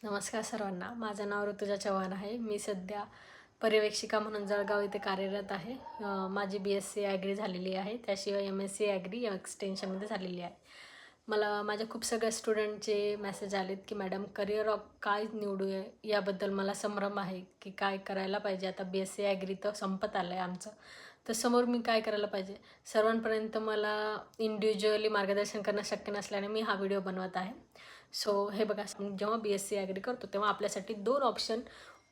नमस्कार सर्वांना. माझं नाव ऋतुजा चव्हाण आहे. मी सध्या पर्यवेक्षिका म्हणून जळगाव येथे कार्यरत आहे. माझी BSc ॲग्री झालेली आहे. त्याशिवाय MSc ॲग्री एक्सटेन्शनमध्ये झालेली आहे. मला माझ्या खूप सगळ्या स्टुडंटचे मेसेज आलेत की मॅडम करिअर काय निवडूया याबद्दल मला संभ्रम आहे की काय करायला पाहिजे. आता BSc ॲग्री तर संपत आलं आहे आमचं, तर समोर मी काय करायला पाहिजे. सर्वांपर्यंत मला इंडिव्हिज्युअली मार्गदर्शन करणं शक्य नसल्याने मी हा व्हिडिओ बनवत आहे. सो हे बघा, जेव्हा BSc ॲग्री करतो तेव्हा आपल्यासाठी 2 ऑप्शन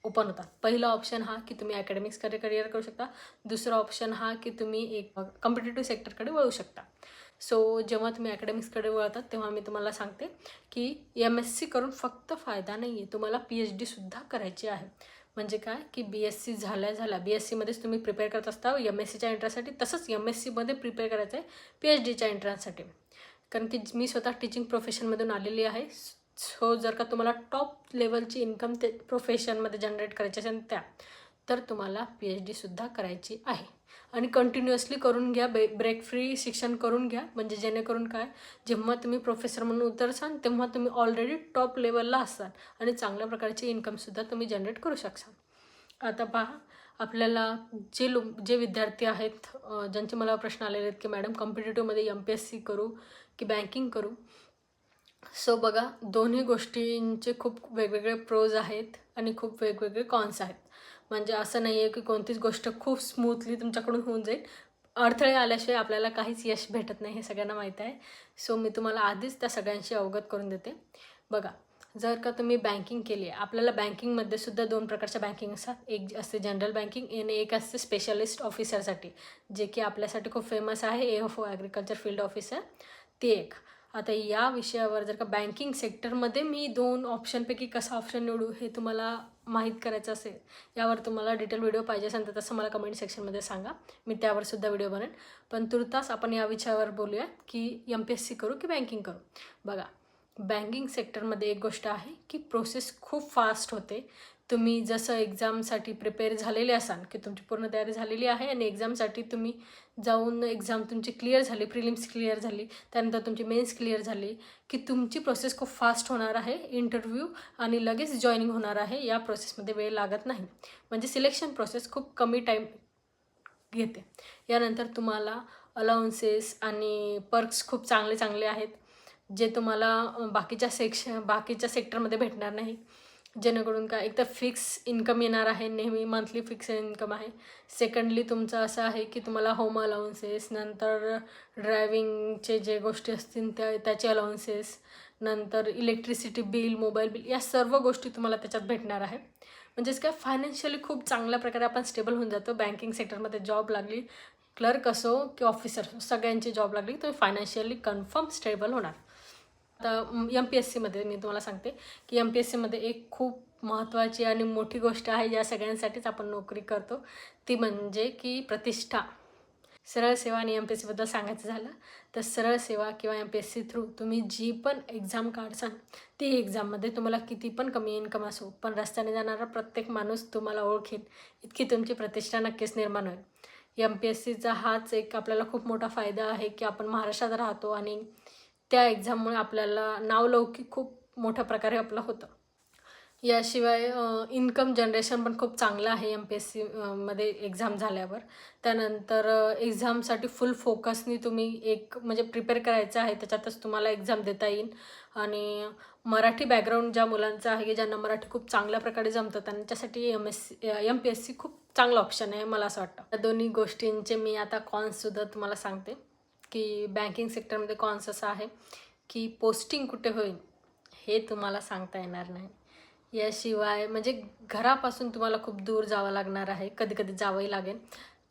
ओपन होतात. पहिला ऑप्शन हा की तुम्ही अकॅडमिक्सकडे करिअर करू शकता. दुसरा ऑप्शन हा की तुम्ही एक कॉम्पिटिटिव्ह सेक्टरकडे वळू शकता. सो जेव्हा तुम्ही अकॅडमिक्सकडे वळतात तेव्हा मी तुम्हाला सांगते की MSc करून फक्त फायदा नाही आहे, तुम्हाला PhD सुद्धा करायची आहे. म्हणजे काय की BSc झाल्या BScमध्येच तुम्ही प्रिपेअर करत असता MScच्या एंट्रन्ससाठी, तसंच MScमध्ये प्रिपेअर करायचं आहे PhDच्या एंट्रन्ससाठी. कारण की मी स्वतः टीचिंग प्रोफेशनमधून आलेली आहे. सो जर का तुम्हाला टॉप लेवलची इन्कम ते प्रोफेशनमध्ये जनरेट करायची असेल तर तुम्हाला PhDसुद्धा करायची आहे. आणि कंटिन्युअसली करून घ्या, ब्रेक फ्री शिक्षण करून घ्या. म्हणजे जेणेकरून काय, जेव्हा तुम्ही प्रोफेसर म्हणून उतरसाल तेव्हा तुम्ही ऑलरेडी टॉप लेवलला असाल आणि चांगल्या प्रकारची इन्कमसुद्धा तुम्ही जनरेट करू शकाल. आता पहा, आपल्याला जे विद्यार्थी आहेत, ज्यांचे मला प्रश्न आलेले आहेत की मॅडम कॉम्पिटिटिव्हमध्ये MPSc करू की बँकिंग करू. सो बघा, दोन्ही गोष्टींचे खूप वेगवेगळे प्रोज आहेत आणि खूप वेगवेगळे कॉन्स आहेत. म्हणजे असं नाही आहे की कोणतीच गोष्ट खूप स्मूथली तुमच्याकडून होऊन जाईल. अडथळे आल्याशिवाय आपल्याला काहीच यश भेटत नाही, हे सगळ्यांना माहीत आहे. सो मी तुम्हाला आधीच त्या सगळ्यांशी अवगत करून देते. बघा, जर का तुम्ही बँकिंग केली आहे, आपल्याला बँकिंगमध्ये सुद्धा 2 प्रकारच्या बँकिंग असतात. एक असते जनरल बँकिंग आणि एक असते स्पेशलिस्ट ऑफिसरसाठी, जे की आपल्यासाठी खूप फेमस आहे, AFO ॲग्रिकल्चर फील्ड ऑफिसर, ती एक. आता या विषयावर जर का बँकिंग सेक्टरमध्ये मी 2 ऑप्शनपैकी कसा ऑप्शन निवडू हे तुम्हाला माहीत करायचं असेल, यावर तुम्हाला डिटेल व्हिडिओ पाहिजे असेल तर तसं मला कमेंट सेक्शनमध्ये सांगा, मी त्यावर सुद्धा व्हिडिओ बनवेन. पण तुर्तास आपण या विषयावर बोलूया की MPSc करू की बँकिंग करू. बघा, बँकिंग सेक्टरमध्ये एक गोष्ट आहे की प्रोसेस खूप फास्ट होते. तुम्ही जसं एक्झामसाठी प्रिपेअर झालेले असाल की तुमची पूर्ण तयारी झालेली आहे आणि एक्झामसाठी तुम्ही जाऊन एक्झाम तुमची क्लिअर झाली, प्रिलिम्स क्लिअर झाली, त्यानंतर तुमची मेन्स क्लिअर झाली की तुमची प्रोसेस खूप फास्ट होणार आहे. इंटरव्ह्यू आणि लगेच जॉईनिंग होणार आहे. या प्रोसेसमध्ये वेळ लागत नाही. म्हणजे सिलेक्शन प्रोसेस खूप कमी टाईम घेते. यानंतर तुम्हाला अलाउन्सेस आणि पर्क्स खूप चांगले चांगले आहेत, जे तुम्हाला बाकीच्या सेक्टरमध्ये भेटणार नाही. जेणेकरून काय, एक तर फिक्स इन्कम येणार आहे, नेहमी मंथली फिक्स इन्कम आहे. सेकंडली तुमचं असं आहे की तुम्हाला होम अलाउन्सेस, नंतर ड्रायव्हिंगचे जे गोष्टी असतील त्याचे अलाउन्सेस, नंतर इलेक्ट्रिसिटी बिल, मोबाईल बिल, या सर्व गोष्टी तुम्हाला त्याच्यात भेटणार आहे. म्हणजेच काय, फायनान्शियली खूप चांगल्या प्रकारे आपण स्टेबल होऊन जातो. बँकिंग सेक्टरमध्ये जॉब लागली, क्लर्क असो की ऑफिसर, सगळ्यांची जॉब लागली तर फायनान्शियली कन्फर्म स्टेबल होणार. आता MPScमध्ये मी तुम्हाला सांगते की MPScमध्ये एक खूप महत्त्वाची आणि मोठी गोष्ट आहे, ज्या सगळ्यांसाठीच आपण नोकरी करतो, ती म्हणजे की प्रतिष्ठा. सरळ सेवा आणि MPScबद्दल सांगायचं झालं तर सरळ सेवा किंवा MPSc थ्रू तुम्ही जी पण एक्झाम काढसाल, ती एक्झाममध्ये तुम्हाला किती पण कमी इन्कम असो, पण रस्त्याने जाणारा प्रत्येक माणूस तुम्हाला ओळखेल इतकी तुमची प्रतिष्ठा नक्कीच निर्माण होईल. MPScचा हाच एक आपल्याला खूप मोठा फायदा आहे की आपण महाराष्ट्रात राहतो आणि त्या एक्झाममुळे आपल्याला नावलौकिक खूप मोठ्या प्रकारे आपलं होतं. याशिवाय इन्कम जनरेशन पण खूप चांगलं आहे MPSc मध्ये एक्झाम झाल्यावर. त्यानंतर एक्झामसाठी फुल फोकसनी तुम्ही एक म्हणजे प्रिपेअर करायचं आहे, त्याच्यातच तुम्हाला एक्झाम देता येईल. आणि मराठी बॅकग्राऊंड ज्या मुलांचं आहे की ज्यांना मराठी खूप चांगल्या प्रकारे जमतं, त्यांच्यासाठी MPSc खूप चांगलं ऑप्शन आहे मला असं वाटतं. या दोन्ही गोष्टींचे मी आता कॉन्ससुद्धा तुम्हाला सांगते की बँकिंग सेक्टरमध्ये कॉन्स असं आहे की पोस्टिंग कुठे होईल हे तुम्हाला सांगता येणार नाही. याशिवाय म्हणजे घरापासून तुम्हाला खूप दूर जावं लागणार आहे, कधी कधी जावंही लागेल.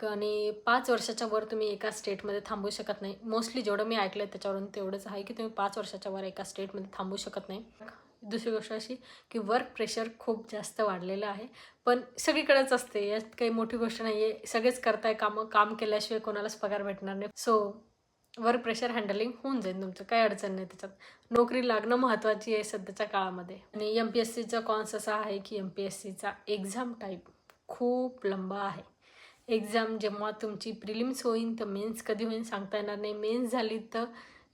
आणि 5 वर्षाच्या वर तुम्ही एका स्टेटमध्ये थांबू शकत नाही. मोस्टली जेवढं मी ऐकलं आहे त्याच्यावरून तेवढंच आहे की तुम्ही 5 वर्षाच्या वर एका स्टेटमध्ये थांबू शकत नाही. दुसरी गोष्ट अशी की वर्क प्रेशर खूप जास्त वाढलेलं आहे, पण सगळीकडेच असते, यात काही मोठी गोष्ट नाही आहे. सगळेच करताय कामं, काम केल्याशिवाय कोणालाच पगार भेटणार नाही. सो वर्क प्रेशर हँडलिंग होऊन जाईल तुमचं, काही अडचण नाही त्याच्यात. नोकरी लागणं महत्त्वाची आहे सध्याच्या काळामध्ये. आणि MPScचा कॉन्स असा आहे की MPScचा एक्झाम टाईप खूप लंबा आहे. एक्झाम जेव्हा तुमची प्रिलिम्स होईल तर मेन्स कधी होईल सांगता येणार नाही. मेन्स झाली तर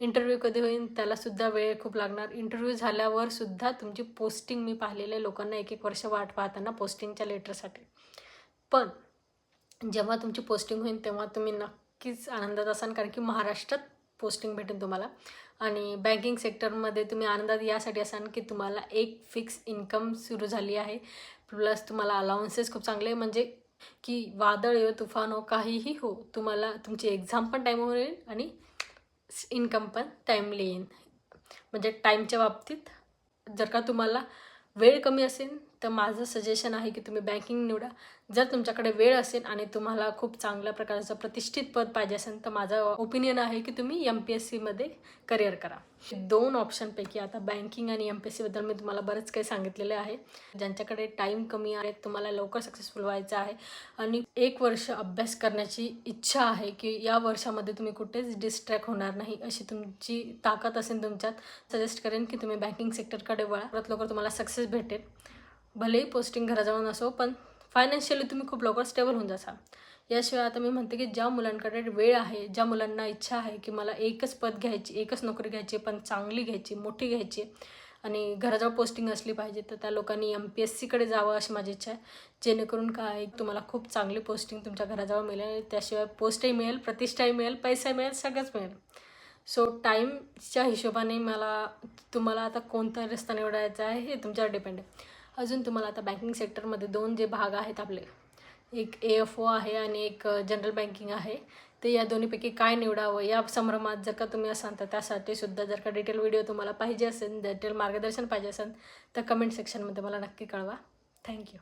इंटरव्ह्यू कधी होईल त्यालासुद्धा वेळ खूप लागणार. इंटरव्ह्यू झाल्यावर सुद्धा तुमची पोस्टिंग, मी पाहिलेल्या लोकांना 1-1 वर्ष वाट पाहताना पोस्टिंगच्या लेटरसाठी. पण जेव्हा तुमची पोस्टिंग होईल तेव्हा तुम्ही नक्कीच आनंदात असाल, कारण की महाराष्ट्रात पोस्टिंग भेटेल तुम्हाला. आणि बँकिंग सेक्टरमध्ये तुम्ही आनंदात यासाठी असाल की तुम्हाला एक फिक्स इन्कम सुरू झाली आहे, प्लस तुम्हाला अलाउन्सेस खूप चांगले, म्हणजे की वादळ येऊ, तुफान हो, काहीही हो, तुम्हाला तुमची एक्झाम पण टाईमवर येईल आणि इन्कम पण टाईमली येईल. म्हणजे टाईमच्या बाबतीत जर का तुम्हाला वेळ कमी असेल तर माझं सजेशन आहे की तुम्ही बँकिंग निवडा. जर तुमच्याकडे वेळ असेल आणि तुम्हाला खूप चांगल्या प्रकारचं प्रतिष्ठित पद पाहिजे असेल तर माझं ओपिनियन आहे की तुम्ही MPSCमध्ये करिअर करा. 2 ऑप्शनपैकी आता बँकिंग आणि MPSCबद्दल मी तुम्हाला बरंच काही सांगितलेलं आहे. ज्यांच्याकडे टाईम कमी आहे, तुम्हाला लवकर सक्सेसफुल व्हायचं आहे आणि 1 वर्ष अभ्यास करण्याची इच्छा आहे की या वर्षामध्ये तुम्ही कुठेच डिस्ट्रॅक्ट होणार नाही, अशी तुमची ताकद असेल तुमच्यात, सजेस्ट करेन की तुम्ही बँकिंग सेक्टरकडे वळा. लवकर तुम्हाला सक्सेस भेटेल. भलेही पोस्टिंग घराजवळ नसो, पण फायनान्शियली तुम्ही खूप लवकर स्टेबल होऊन जासाल. याशिवाय आता मी म्हणते की ज्या मुलांकडे वेळ आहे, ज्या मुलांना इच्छा आहे की मला एकच पद घ्यायची, एकच नोकरी घ्यायची, पण चांगली घ्यायची, मोठी घ्यायची आणि घराजवळ पोस्टिंग असली पाहिजे, तर त्या लोकांनी MPSCकडे जावं अशी माझी इच्छा आहे. जेणेकरून काय तुम्हाला खूप चांगली पोस्टिंग तुमच्या घराजवळ मिळेल. त्याशिवाय पोस्टही मिळेल, प्रतिष्ठाही मिळेल, पैसा मिळेल, सगळंच मिळेल. सो टाईमच्या हिशोबाने तुम्हाला आता कोणता रस्ता निवडायचा आहे हे तुमच्यावर डिपेंड आहे. अजून तुम्हाला आता बँकिंग सेक्टरमध्ये 2 जे भाग आहेत आपले, एक AFO आहे आणि एक जनरल बँकिंग आहे, ते या दोन्हीपैकी काय निवडावं या संभ्रमात जर का तुम्ही असाल तर त्यासाठी सुद्धा जर का डिटेल व्हिडिओ तुम्हाला पाहिजे असेल, डिटेल मार्गदर्शन पाहिजे असेल तर कमेंट सेक्शनमध्ये मला नक्की कळवा. थँक्यू.